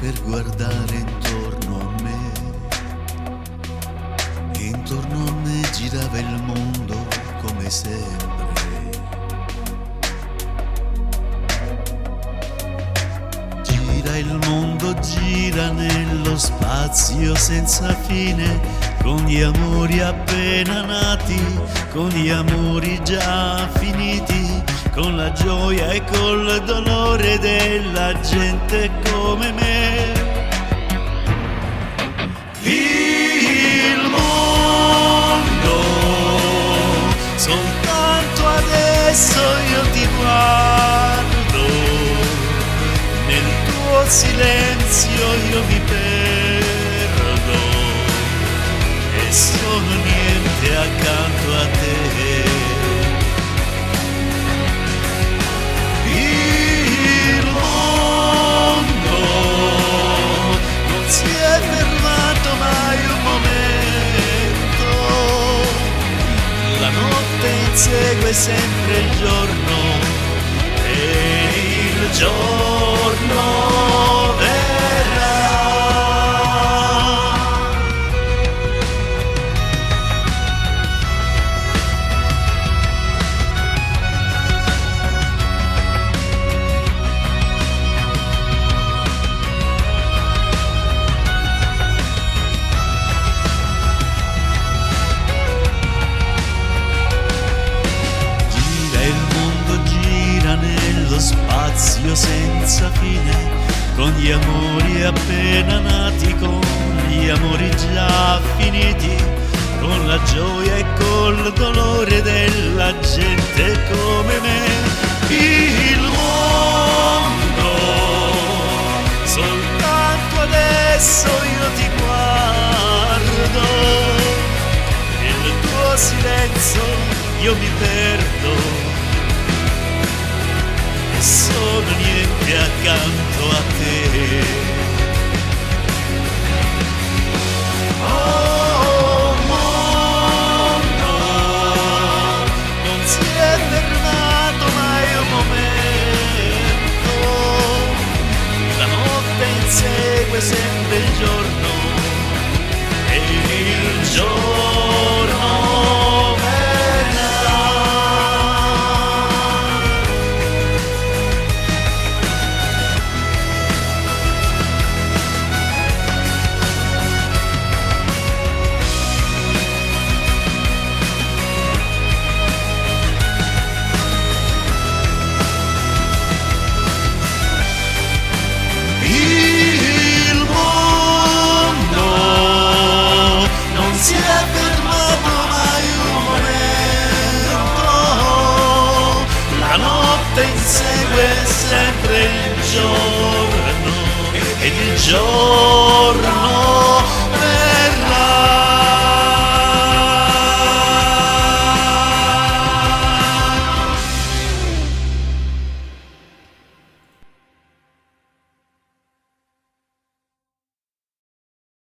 per guardare intorno a me. E intorno a me girava il mondo come sempre. Gira il mondo, gira nello spazio senza fine, con gli amori appena nati, con gli amori già finiti, con la gioia e col dolore della gente come me. Il mondo, soltanto adesso io ti guardo, nel tuo silenzio io mi perdo e sono niente accanto a te. Il mondo non si è fermato mai un momento, la notte insegue sempre il giorno e il giorno verrà. Nello spazio senza fine, con gli amori appena nati, con gli amori già finiti, con la gioia e col dolore della gente come me. Il mondo, soltanto adesso io ti guardo, nel tuo silenzio io mi perdo e sono niente accanto a te.